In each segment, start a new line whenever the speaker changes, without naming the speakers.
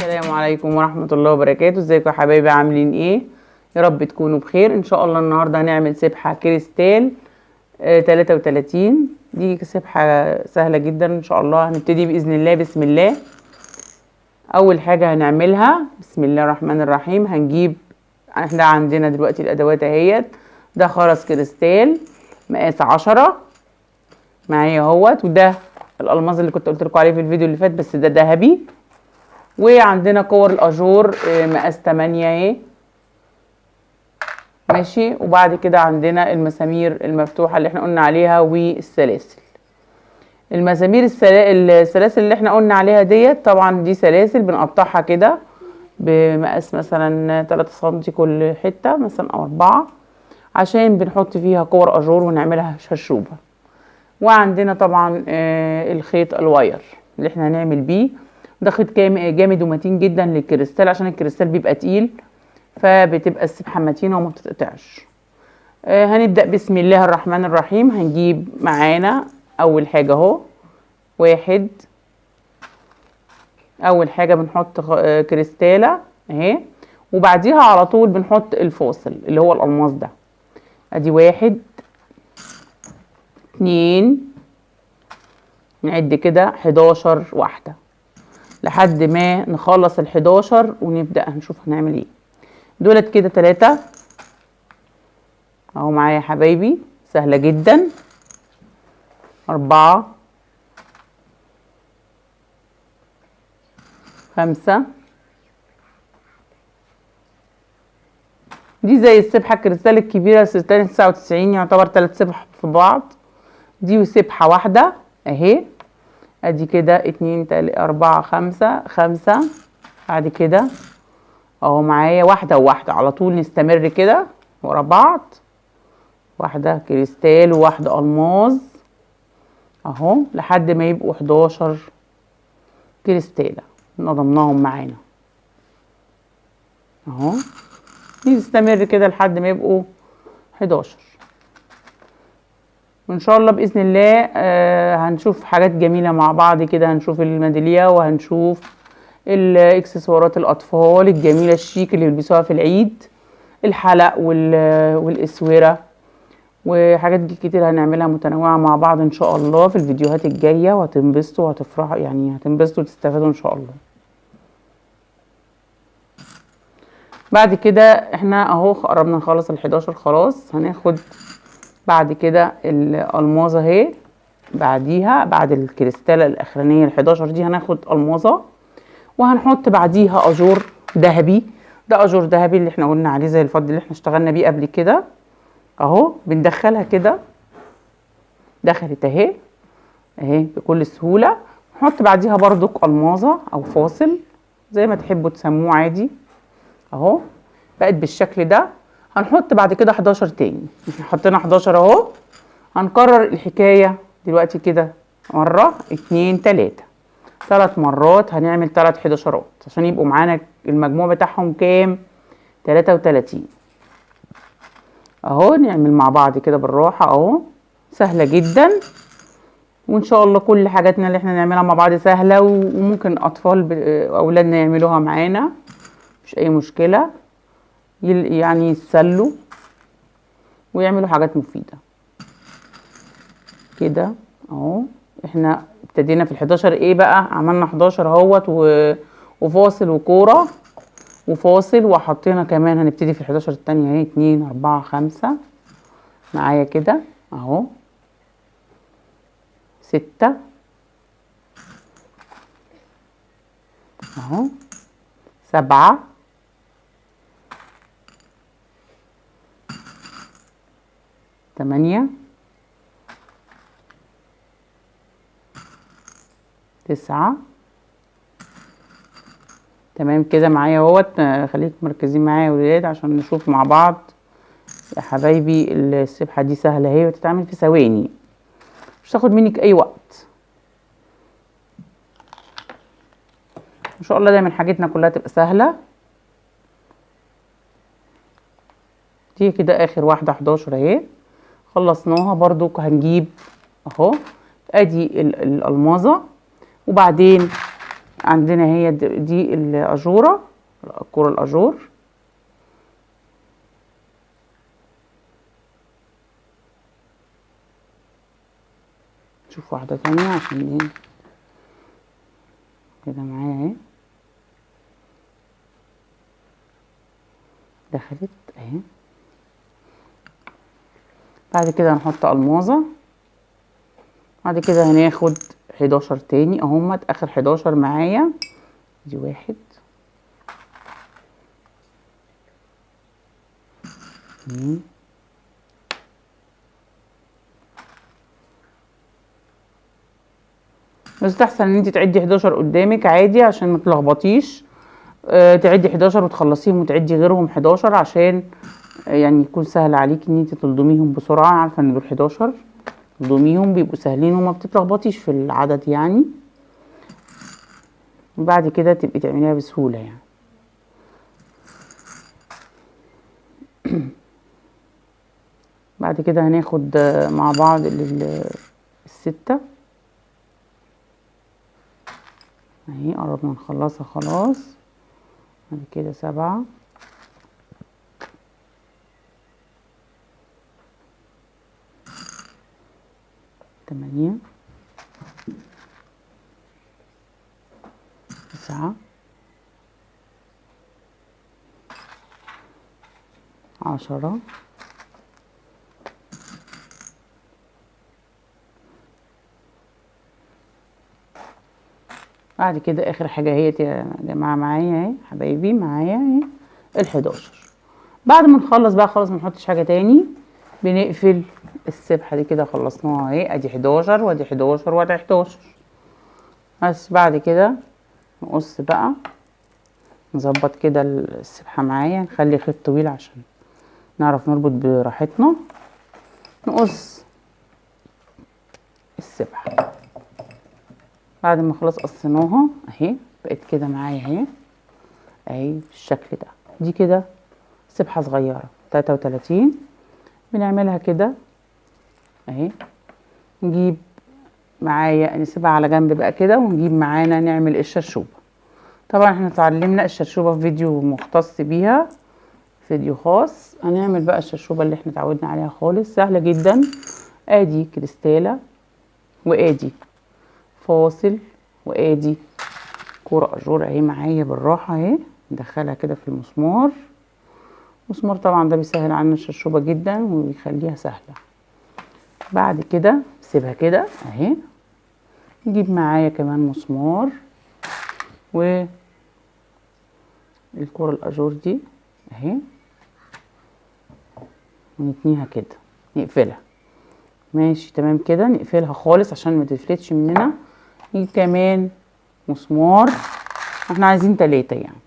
السلام عليكم ورحمة الله وبركاته. ازيكم يا حبايبي؟ عاملين ايه؟ يا رب تكونوا بخير. ان شاء الله النهاردة هنعمل سبحة كريستال 33. دي سبحة سهلة جدا ان شاء الله. هنبتدي بإذن الله. بسم الله. اول حاجة هنعملها بسم الله الرحمن الرحيم. هنجيب، احنا عندنا دلوقتي الادوات اهيت. ده خرز كريستال مقاس 10 معايا اهوت، وده الالماظ اللي كنت قلت لكم عليه في الفيديو اللي فات بس ده ذهبي. وعندنا كور الاجور مقاس 8 اهي ماشي. وبعد كده عندنا المسامير المفتوحه اللي احنا قلنا عليها والسلاسل. المسامير السلاسل اللي احنا قلنا عليها ديت طبعا دي سلاسل بنقطعها كده بمقاس مثلا 3 سم كل حته مثلا او 4، عشان بنحط فيها كور اجور ونعملها شرشوبه. وعندنا طبعا الخيط الواير اللي احنا هنعمل بيه. ده خيط جامد ومتين جدا للكريستال، عشان الكريستال بيبقى تقيل فبتبقى السبحه متينه وما بتتقطعش. هنبدأ بسم الله الرحمن الرحيم. هنجيب معانا اول حاجه اهو واحد. اول حاجه بنحط كريستاله اهي، وبعديها على طول بنحط الفاصل اللي هو الالماس ده. ادي 1 2 نعد كده 11 واحده لحد ما نخلص ال11 ونبدأ هنشوف هنعمل ايه. دولت كده 3 اهو معايا يا حبايبي، سهلة جدا. 4 5 دي زي السبحة الكريستال الكبيرة 99 يعتبر 3 سبح في بعض. دي وسبحة واحدة اهي. ادي كده 2 3 4 5 بعد كده اهو معايا واحدة وواحدة على طول نستمر كده ورا بعض. واحدة كريستال وواحدة الماظ اهو لحد ما يبقوا 11 كريستالة نضمناهم معانا اهو. نستمر كده لحد ما يبقوا 11 وان شاء الله باذن الله. هنشوف حاجات جميلة مع بعض كده. هنشوف الميدالية وهنشوف الاكسسوارات الاطفال الجميلة الشيك اللي بيلبسوها في العيد، الحلق والاسوره وحاجات كتير هنعملها متنوعة مع بعض ان شاء الله في الفيديوهات الجاية، وهتنبسطوا وهتفرحوا يعني هتنبسطوا وتستفادوا ان شاء الله. بعد كده احنا اهو قربنا نخلص ال11 خلاص. هناخد بعد كده الالماظة اهي، بعديها بعد الكريستالة الاخرانية ال11 دي هناخد الماظة وهنحط بعديها اجور ذهبي. ده اجور ذهبي اللي احنا قلنا عليه زي الفضي اللي احنا اشتغلنا بيه قبل كده اهو. بندخلها كده، دخلت اهي بكل سهولة. نحط بعديها برضك الماظة او فاصل زي ما تحبوا تسموه عادي اهو. بقت بالشكل ده. هنحط بعد كده 11 تاني. احنا حطينا 11 اهو. هنكرر الحكاية دلوقتي كده مرة 2 3 مرات. هنعمل 3 11 عشان يبقوا معانا المجموع بتاعهم كام؟ 33 اهو. نعمل مع بعض كده بالراحة اهو، سهلة جدا. وان شاء الله كل حاجاتنا اللي احنا نعملها مع بعض سهلة، وممكن اطفال اولادنا يعملوها معانا مش اي مشكلة، يعني يتسلوا ويعملوا حاجات مفيدة كده اهو. احنا ابتدينا في ال11 ايه بقى؟ عملنا 11 اهوت وفاصل وكورة وفاصل، وحطينا كمان هنبتدي في ال11 التانية اهي 2 4 5 معايا كده اهو. 6 اهو. 7 8 9 تمام كده معايا اهوت. خليكم مركزين معايا يا ولاد عشان نشوف مع بعض يا حبايبي. السبحة دي سهلة اهي وتتعمل في ثواني، مش تاخد منك اي وقت ان شاء الله. دايما حاجتنا كلها تبقى سهلة. دي كده اخر واحدة 11 اهي خلصناها. برضو هنجيب اهو ادي الالماظة، وبعدين عندنا هي دي الاجوره، الكوره الاجور. نشوف واحده تانية عشان ايه كده معايا اهي، دخلت اهي. بعد كده هنحط الماظه. بعد كده هناخد 11 تاني اهمت، اخر 11 معايا. دي 1 2 بس تحسن ان انت تعدي 11 قدامك عادي عشان ما تلخبطيش. تعدي 11 وتخلصيهم وتعدي غيرهم 11 عشان يعني يكون سهل عليكي ان انت تلضميهم بسرعه. عارفه ان دول 11 تلضميهم بيبقوا سهلين وما بتتلخبطيش في العدد يعني. بعد كده تبقي تعمليها بسهوله يعني. بعد كده هناخد مع بعض الستة اهي، قربنا نخلصها خلاص. بعد كده 7 8 9 10 بعد كده اخر حاجه اهي يا جماعه معايا اهي حبايبي، معايا اهي ال11. بعد ما نخلص بقى خلاص ما نحطش حاجه تاني، بنقفل السبحه دي كده. خلصناها اهي، ادي 11 وادي 11 وادي 11. بس بعد كده نقص بقى، نظبط كده السبحه معايا، نخلي خيط طويل عشان نعرف نربط براحتنا. نقص السبحه بعد ما خلاص قصيناها اهي، بقت كده معايا اهي اهي بالشكل ده. دي كده سبحه صغيره 33 بنعملها كده اهي. نجيب معايا نسيبها على جنب بقى كده، ونجيب معانا نعمل الشرشوبه. طبعا احنا اتعلمنا الشرشوبه في فيديو مختص بيها، فيديو خاص. هنعمل بقى الشرشوبه اللي احنا اتعودنا عليها خالص، سهله جدا. ادي كريستاله، وادي فاصل، وادي كوره اجور اهي معايا بالراحه اهي. ندخلها كده في المسمار. المسمار طبعا ده بيسهل عنا الشرشوبه جدا وبيخليها سهله. بعد كده سيبها كده اهي. نجيب معايا كمان مسمار والكوره الاجور دي اهي، ونتنيها كده نقفلها. ماشي تمام كده، نقفلها خالص عشان ما تفلتش مننا. نجيب كمان مسمار، احنا عايزين 3 يعني،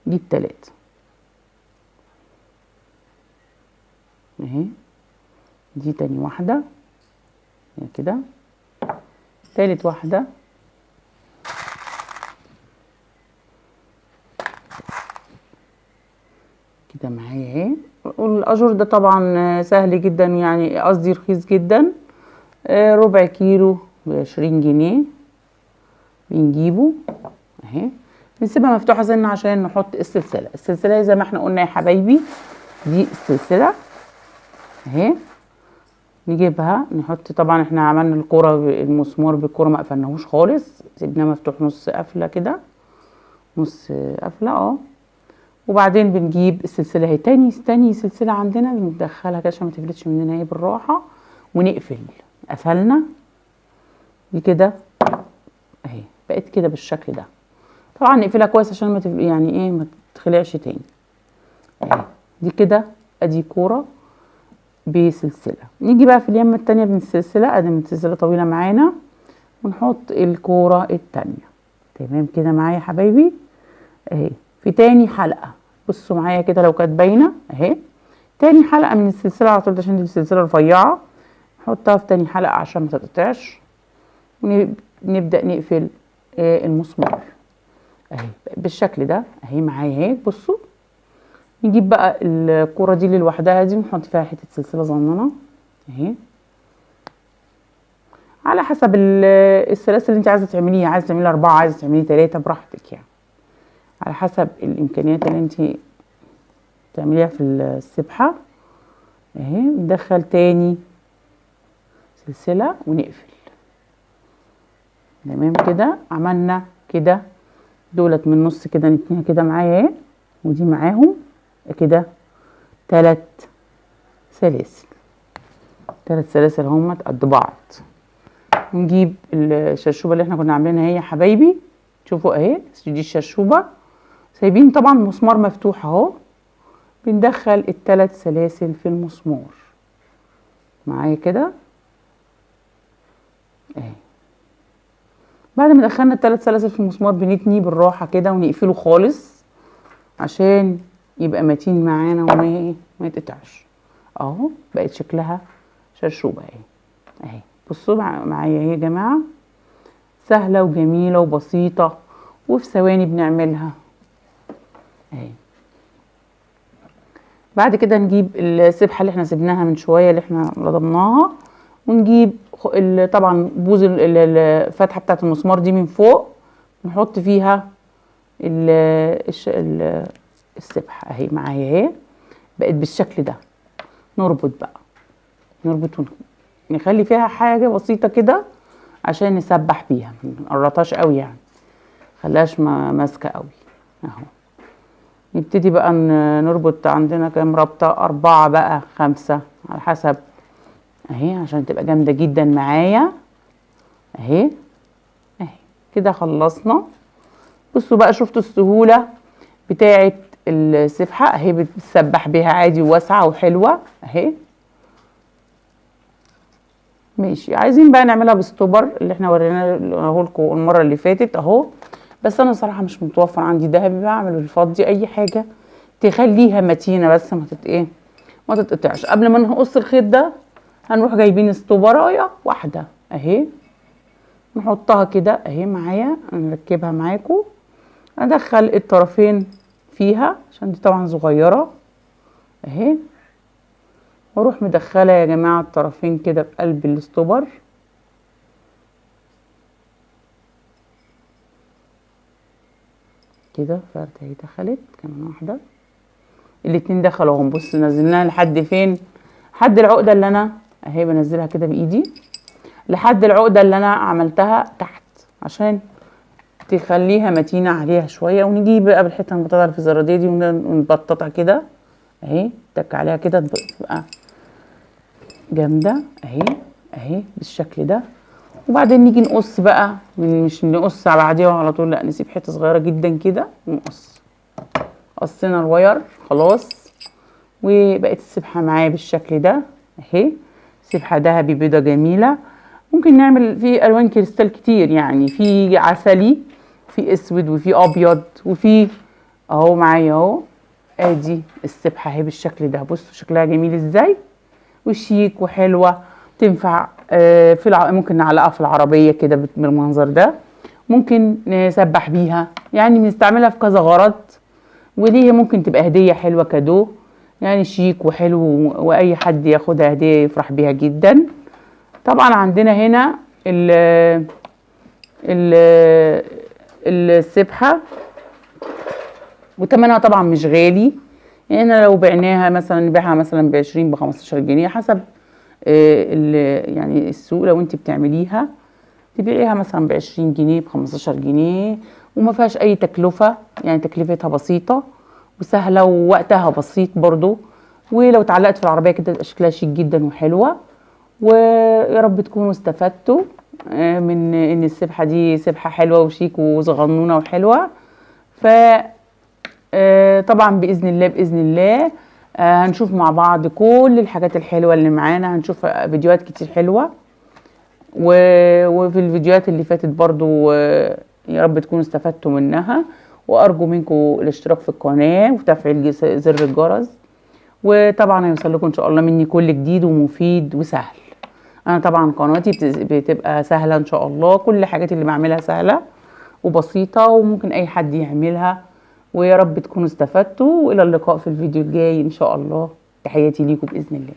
نجيب 3 اهي. دي تاني واحدة كده، تالت واحدة كده معايا اهي. والاجور ده طبعا سهل جدا يعني، قصدي رخيص جدا. ربع كيلو ب20 جنيه بنجيبه اهي. بنسيبها مفتوحة سنة عشان نحط السلسلة. السلسلة زي ما احنا قلنا يا حبايبي، دي السلسلة اهي. نجيبها نحط، طبعا احنا عملنا الكوره المسمار بالكوره ما قفلناهوش خالص، سيبناه مفتوح نص قفله كده، نص قفله وبعدين بنجيب السلسله اهي، تاني سلسله عندنا بندخلها كده عشان ما تفلتش مننا اهي بالراحه، ونقفل. قفلنا دي كده اهي، بقت كده بالشكل ده. طبعا نقفلها كويس عشان ما يعني ايه ما تخلعش تاني اهي. دي كده ادي كوره بسلسله. نيجي بقى في اليمه التانيه من السلسله، ادي السلسله طويله معانا، ونحط الكوره التانيه. تمام كده معايا يا حبايبي اهي. في تاني حلقه بصوا معايا كده لو كانت باينه اهي، تاني حلقه من السلسله على طول عشان دي السلسله رفيعه، نحطها في تاني حلقه عشان ما تتقطعش. ونبدا نقفل المسمار اهي بالشكل ده اهي معايا اهي. بصوا نجيب بقى الكوره دي اللي لوحدها دي، ونحط فيها حته سلسله صغننه اهي على حسب السلاسل اللي انت عايزه تعمليها، عايزه تعملي 4، عايزه تعملي 3، براحتك يعني، على حسب الامكانيات اللي انت تعمليها في السبحه. اهي ندخل تاني سلسله ونقفل. تمام كده، عملنا كده دولت من النص كده، نتنيها كده معايا اهي، ودي معاهم كده 3 سلاسل، 3 سلاسل همت قد بعض. نجيب الشرشوبه اللي احنا كنا عاملينها اهي يا حبايبي، شوفوا اهي دي الشرشوبه، سايبين طبعا المسمار مفتوح اهو، بندخل ال3 سلاسل في المسمار معايا كده اهي. بعد ما دخلنا ال3 سلاسل في المسمار بنتني بالراحه كده ونقفله خالص عشان يبقى متين معانا وما يتقطعش. اهو بقت شكلها شرشوبه اهي. بصوا معايا اهي يا جماعه، سهله وجميله وبسيطه وفي ثواني بنعملها اهي. بعد كده نجيب السبحه اللي احنا سيبناها من شويه اللي احنا لضمناها، ونجيب طبعا بوز الفتحه بتاعه المسمار دي من فوق، نحط فيها السبحه اهي معايا اهي، بقت بالشكل ده. نربط بقى، نربط نخلي فيها حاجه بسيطه كده عشان نسبح بيها، منقرطهاش قوي يعني، خلاش ماسكه قوي اهو. نبتدي بقى نربط، عندنا كام ربطه؟ 4 بقى 5 على حسب اهي، عشان تبقى جامده جدا معايا اهي. كده خلصنا. بصوا بقى، شفتوا السهوله بتاعه السبحه اهي، بتسبح بيها عادي وواسعه وحلوه اهي. ماشي، عايزين بقى نعملها بستوبر اللي احنا وريناه لكم المره اللي فاتت اهو، بس انا صراحه مش متوفر عندي دهبي، بعمل الفضي اي حاجه تخليها متينه بس ما تتقطعش. قبل ما نقص الخيط ده هنروح جايبين ستوبرايه واحده اهي، نحطها كده اهي معايا، نركبها معاكم، ادخل الطرفين فيها عشان دي طبعا صغيره اهي، واروح مدخله يا جماعه الطرفين كده في قلب الاستوبر كده. فرده اهي دخلت، كمان واحده، الاتنين دخلوا اهم. بص نزلناها لحد فين؟ لحد العقده اللي انا اهي بنزلها كده بايدي لحد العقده اللي انا عملتها تحت عشان تخليها متينه عليها شويه. ونجيب بقى بالحته المبططه اللي في الزراديه دي ونبططها كده اهي، تك عليها كده تبقى جامده اهي بالشكل ده. وبعدين نيجي نقص بقى، مش نقص بعديها على طول، لا نسيب حته صغيره جدا كده ونقص. قصينا الواير خلاص، وبقت السبحه معايا بالشكل ده اهي، سبحه ذهبي بيضه جميله. ممكن نعمل في الوان كريستال كتير يعني، في عسلي، في اسود، وفي ابيض، وفي اهو معايا اهو. ادي السبحه اهي بالشكل ده، بصوا شكلها جميل ازاي وشيك وحلوه. تنفع ممكن نعلقها في العربيه كده بالمنظر ده، ممكن نسبح بيها يعني، بنستعملها في كذا غرض. ودي ممكن تبقى هديه حلوه كادو يعني، شيك وحلو، واي حد ياخدها هديه يفرح بيها جدا. طبعا عندنا هنا ال السبحه وتمنها طبعا مش غالي يعني، لو بعناها مثلا نبيعها مثلا ب20 ب15 جنيه حسب يعني السوق. لو انت بتعمليها تبيعيها مثلا ب20 جنيه ب15 جنيه، وما فيهاش اي تكلفه يعني، تكلفتها بسيطه وسهله ووقتها بسيط برضو. ولو اتعلقت في العربيه كده تبقى شكلها شيك جدا وحلوه. ويا رب تكونوا استفدتوا من ان السبحه دي سبحه حلوه وشيك وصغنونه وحلوه. ف طبعا باذن الله باذن الله هنشوف مع بعض كل الحاجات الحلوه اللي معانا، هنشوف فيديوهات كتير حلوه. وفي الفيديوهات اللي فاتت برضو يا رب تكونوا استفدتوا منها، وارجو منكم الاشتراك في القناه وتفعيل زر الجرس. وطبعا هيوصل لكم ان شاء الله مني كل جديد ومفيد وسهل. انا طبعا قناتي بتبقى سهله ان شاء الله، كل الحاجات اللي بعملها سهله وبسيطه وممكن اي حد يعملها. ويا رب تكونوا استفدتوا، والى اللقاء في الفيديو الجاي ان شاء الله. تحياتي ليكم باذن الله.